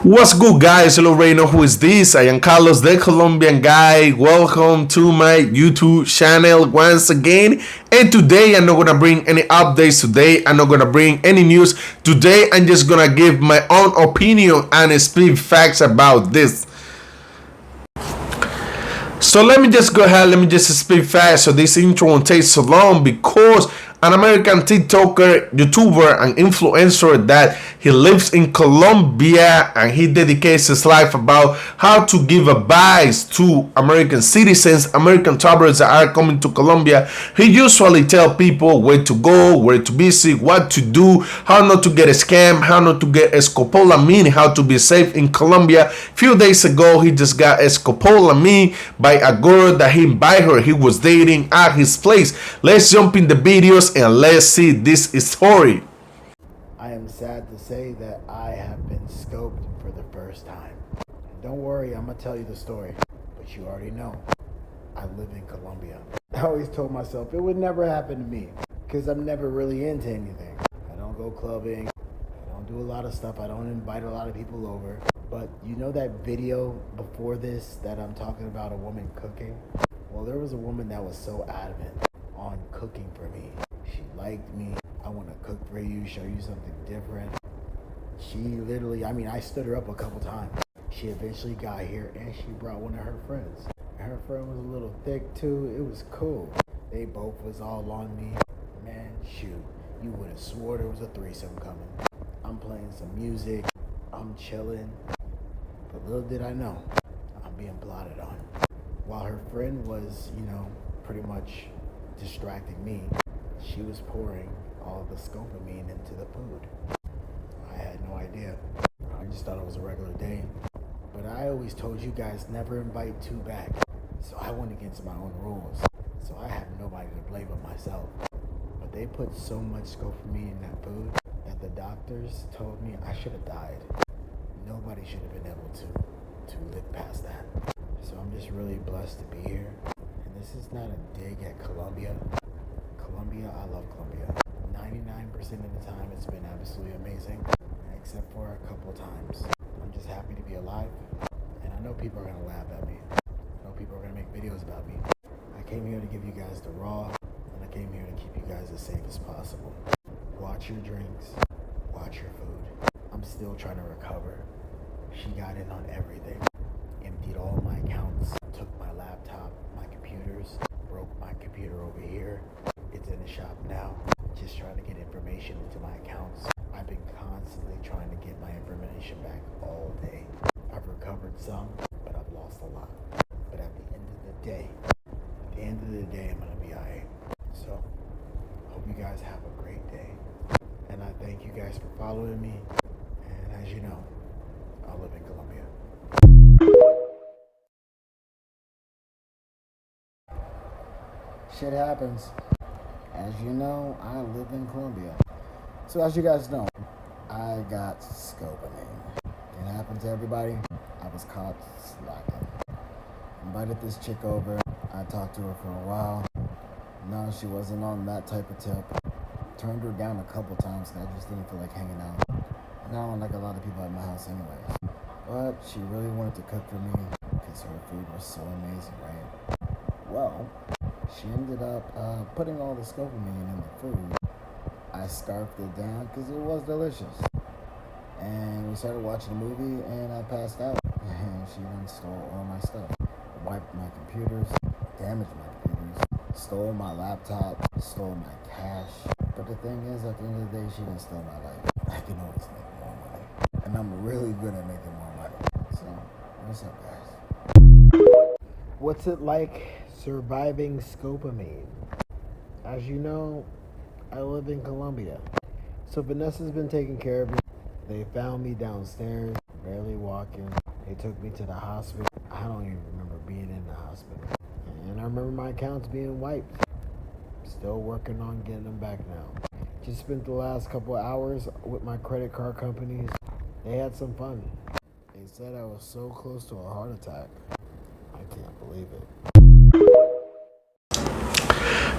What's good, guys? You already know who is this. I am Carlos, the Colombian guy. Welcome to my YouTube channel once again. And today I'm not gonna bring any updates. Today I'm not gonna bring any news. Today I'm just gonna give my own opinion and speak facts about this. So let me just go ahead, let me just speak fast so this intro won't take so long, because an American TikToker, YouTuber, and influencer that he lives in Colombia, and he dedicates his life about how to give advice to American citizens, American travelers that are coming to Colombia. He usually tell people where to go, where to visit, what to do, how not to get a scam, how not to get a Scopolamine, how to be safe in Colombia. A few days ago, he just got a Scopolamine by a girl that he invited her, he was dating at his place. Let's jump in the videos and let's see this story. I am sad to say that I have been scoped for the first time. Don't worry, I'm gonna tell you the story, but you already know. I live in Colombia. I always told myself it would never happen to me because I'm never really into anything. I don't go clubbing, I don't do a lot of stuff, I don't invite a lot of people over. But you know that video before this that I'm talking about, a woman cooking? Well, there was a woman that was so adamant on cooking for me. She liked me. I want to cook for you, show you something different. She literally, I stood her up a couple times. She eventually got here and she brought one of her friends. And her friend was a little thick too. It was cool. They both was all on me. Man, shoot, you would have swore there was a threesome coming. I'm playing some music. I'm chilling. But little did I know, I'm being plotted on. While her friend was, pretty much distracting me, she was pouring all the Scopolamine into the food. I had no idea. I just thought it was a regular day. But I always told you guys never invite two back. So I went against my own rules. So I have nobody to blame but myself. But they put so much Scopolamine in that food that the doctors told me I should have died. Nobody should have been able to live past that. So I'm just really blessed to be here. And this is not a dig at Colombia. I love Colombia. 99% of the time it's been absolutely amazing, except for a couple times. I'm just happy to be alive. And I know people are going to laugh at me. I know people are going to make videos about me. I came here to give you guys the raw, and I came here to keep you guys as safe as possible. Watch your drinks. Watch your food. I'm still trying to recover. She got in on everything. Emptied all my accounts. Took my laptop, my computers. Broke my computer over here. It's in the shop now. Just trying to get information into my accounts. I've been constantly trying to get my information back all day. I've recovered some, but I've lost a lot. But at the end of the day, I'm gonna be alright. So, hope you guys have a great day. And I thank you guys for following me. And as you know, I live in Colombia. Shit happens. As you know, I live in Colombia. So as you guys know, I got Scopolamine. It happened to everybody. I was caught slacking. Invited this chick over. I talked to her for a while. No, she wasn't on that type of tip. Turned her down a couple times because I just didn't feel like hanging out. And I don't like a lot of people at my house anyways. But she really wanted to cook for me because her food was so amazing, right? Well, she ended up putting all the Scopolamine in the food. I scarfed it down because it was delicious. And we started watching a movie and I passed out. And she then stole all my stuff. Wiped my computers, damaged my computers, stole my laptop, stole my cash. But the thing is, at the end of the day, she didn't steal my life. I can always make more money. And I'm really good at making more money. So, what's up, guys? What's it like surviving Scopolamine? As you know, I live in Colombia. So Vanessa's been taking care of me. They found me downstairs, barely walking. They took me to the hospital. I don't even remember being in the hospital. And I remember my accounts being wiped. Still working on getting them back now. Just spent the last couple of hours with my credit card companies. They had some fun. They said I was so close to a heart attack. I can't believe it.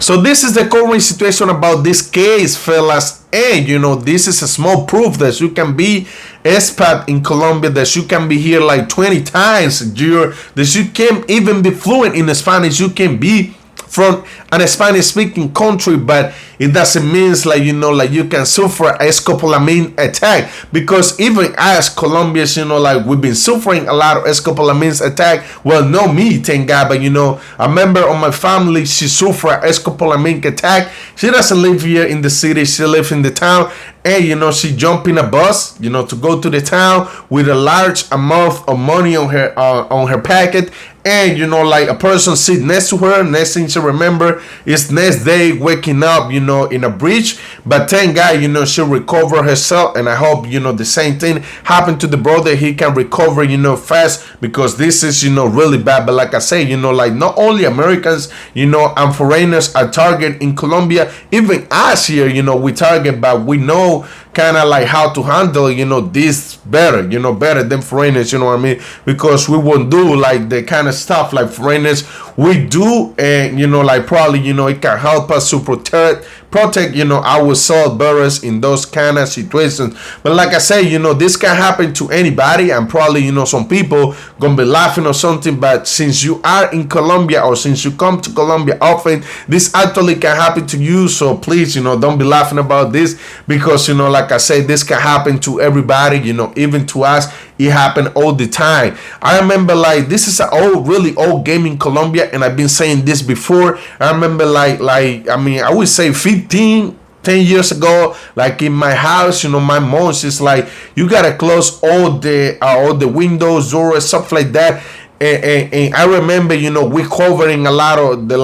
So this is the current situation about this case, fellas. And this is a small proof that you can be expat in Colombia, that you can be here like 20 times a year, that you can even be fluent in Spanish. You can be from an Spanish speaking country, but it doesn't mean like you can suffer a scopolamine attack, because even as Colombians, like we've been suffering a lot of scopolamine attack. Well, no me, thank God, but a member of my family, she suffered a scopolamine attack. She doesn't live here in the city, she lives in the town, and she jumped in a bus to go to the town with a large amount of money on her packet. And like a person sit next to her, next thing she remember is next day waking up in a bridge. But thank God she recovered herself, and I hope the same thing happened to the brother. He can recover fast, because this is really bad. But like I say, like not only Americans and foreigners are target in Colombia, even us here we target, but we know kind of like how to handle this better better than foreigners, what I mean, because we won't do like the kind of stuff like foreigners we do. And like probably it can help us to protect our soul bearers in those kind of situations. But like I say, this can happen to anybody, and probably some people gonna be laughing or something, but since you are in Colombia, or since you come to Colombia often, this actually can happen to you. So please don't be laughing about this, because like I say, this can happen to everybody, even to us. It happened all the time. I remember like this is an really old game in Colombia, and I've been saying this before. I remember I would say 10 years ago, like in my house, my mom, she's like, you gotta close all the windows, doors, stuff like that. And I remember, we covering a lot of the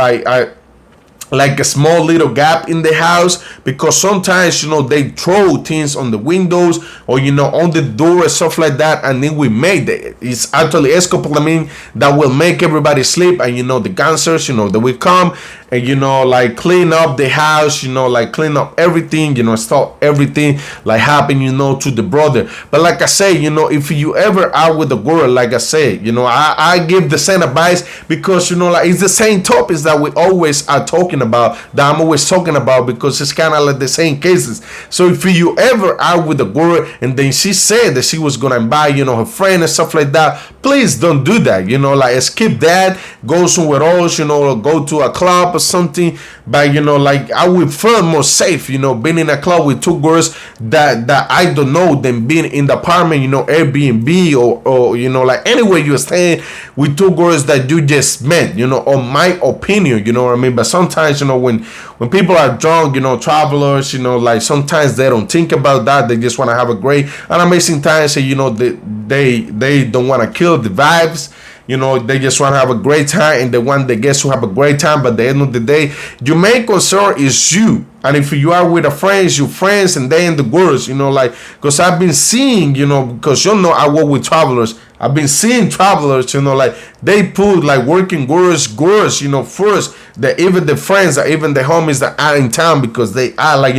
like a small little gap in the house, because sometimes they throw things on the windows or on the door and stuff like that, and then we made it. It's actually scopolamine that will make everybody sleep, and the gangsters that will come and like clean up the house, like clean up everything, stop everything like happen to the brother. But like I say, if you ever are with the girl, like I say, I give the same advice, because like it's the same topics that we always are talking about, that I'm always talking about, because it's kind of like the same cases. So if you ever are with a girl and then she said that she was gonna invite her friend and stuff like that, please don't do that. Like skip that, go somewhere else, or go to a club or something. But like I would feel more safe being in a club with two girls that I don't know, than being in the apartment, Airbnb, or like anywhere you're staying with two girls that you just met, on my opinion, what I mean. But sometimes when people are drunk, travelers, like sometimes they don't think about that. They just want to have a great and amazing time. So they don't want to kill the vibes. They just want to have a great time, and they want the guests to have a great time. But at the end of the day, your main concern is you. And if you are with a friends, your friends, and they and the girls, because I've been seeing, because I work with travelers. I've been seeing travelers, like they put like working girls, first, that even the friends or even the homies that are in town, because they are like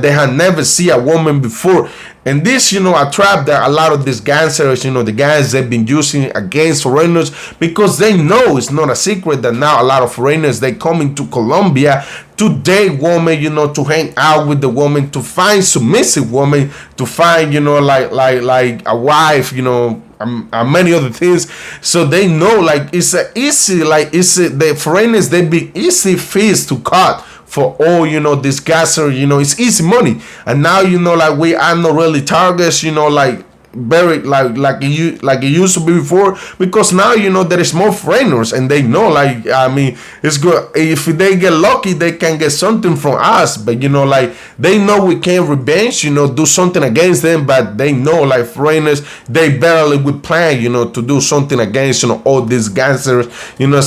they have never seen a woman before. And this, a trap that a lot of these gangsters, the guys they've been using against foreigners, because they know it's not a secret that now a lot of foreigners, they come into Colombia to date woman, to hang out with the woman, to find submissive woman, to find, like a wife, and many other things. So they know like it's a easy, the foreigners, they be easy fees to cut for all this gasser, it's easy money. And now like we are not really targets, like very like it used to be before, because now there is more foreigners, and they know it's good. If they get lucky, they can get something from us. But like they know we can revenge, do something against them. But they know like foreigners, they barely would plan to do something against all these gangsters,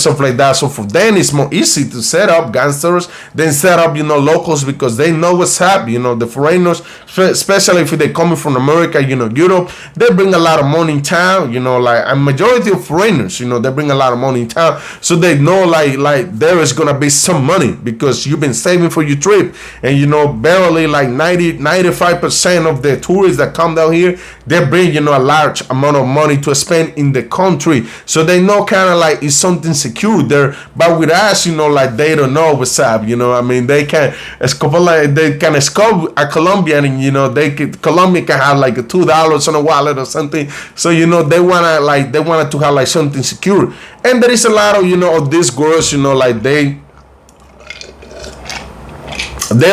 stuff like that. So for them it's more easy to set up gangsters than set up locals, because they know what's up. The foreigners, especially if they coming from America, Europe, they bring a lot of money in town, like a majority of foreigners, they bring a lot of money in town, so they know like there is gonna be some money because you've been saving for your trip. And barely like 95% of the tourists that come down here, they bring a large amount of money to spend in the country, so they know kind of like it's something secure there. But with us, like they don't know what's up. I mean, they can scope a Colombian, and Colombia can have like $2 on a wallet or something. So they wanted to have like something secure. And there is a lot of of these girls, like they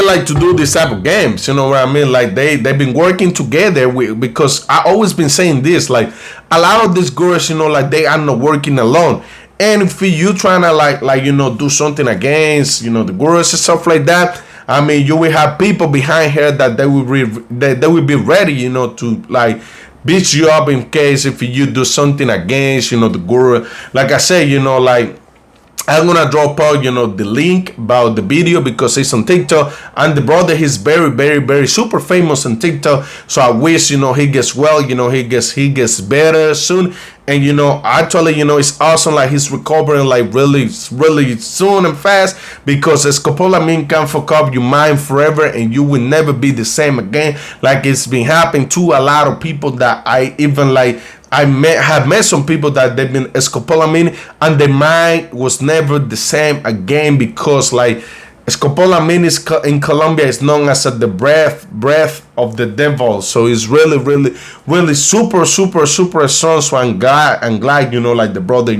like to do this type of games, what I mean? Like they've been working together because I always been saying this, like a lot of these girls, like they are not working alone. And if you trying to do something against, the girls and stuff like that, I mean, you will have people behind her that they will be ready, to like beat you up in case if you do something against, the girl. Like I said, like I'm gonna drop out, the link about the video because it's on TikTok, and the brother, he's very, very, very super famous on TikTok. So I wish, he gets well, he gets better soon. And actually, it's awesome. Like he's recovering like really, really soon and fast, because Scopolamine can fuck up your mind forever, and you will never be the same again. Like it's been happening to a lot of people that I even have met some people that they've been Scopolamine and their mind was never the same again, because like Scopolamine is in Colombia is known as the breath of the devil. So it's really, really, really super, super, super strong. So I'm glad, like the brother,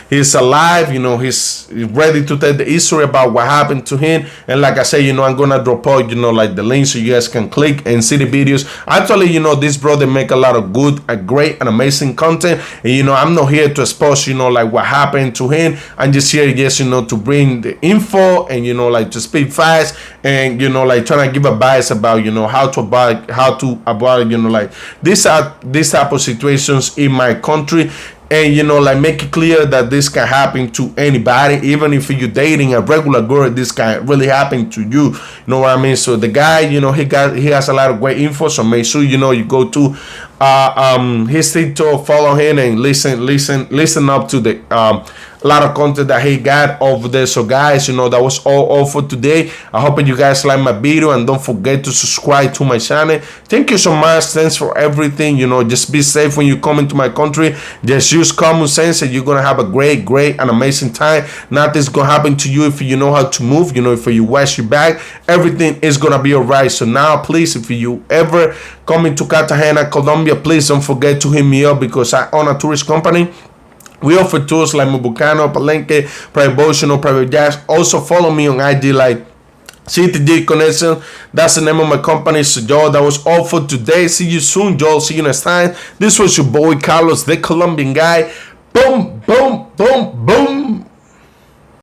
he's alive, he's ready to tell the history about what happened to him. And like I say, I'm gonna drop out, like the link so you guys can click and see the videos. Actually, this brother make a lot of good, great and amazing content. And I'm not here to expose, like what happened to him. I'm just here, yes, to bring the info and like to speak fast and like trying to give advice about how to avoid like these type of situations in my country. And like make it clear that this can happen to anybody, even if you're dating a regular girl, this can really happen to you. You know what I mean? So the guy, he has a lot of great info. So make sure you go to his TikTok, follow him, and listen up to the a lot of content that he got over there. So guys, that was all for today. I hope you guys like my video, and don't forget to subscribe to my channel. Thank you so much. Thanks for everything. Just be safe when you come into my country. Just use common sense, and you're gonna have a great and amazing time. Nothing's gonna happen to you if you know how to move. If you wash your back, everything is gonna be alright. So now, please, if you ever come into Cartagena, Colombia, please don't forget to hit me up, because I own a tourist company. We offer tours like Volcano, Palenque, private boats, private yachts. Also follow me on IG like CTG Connection. That's the name of my company. So y'all, that was all for today. See you soon, y'all. See you next time. This was your boy Carlos, the Colombian guy. Boom, boom, boom, boom.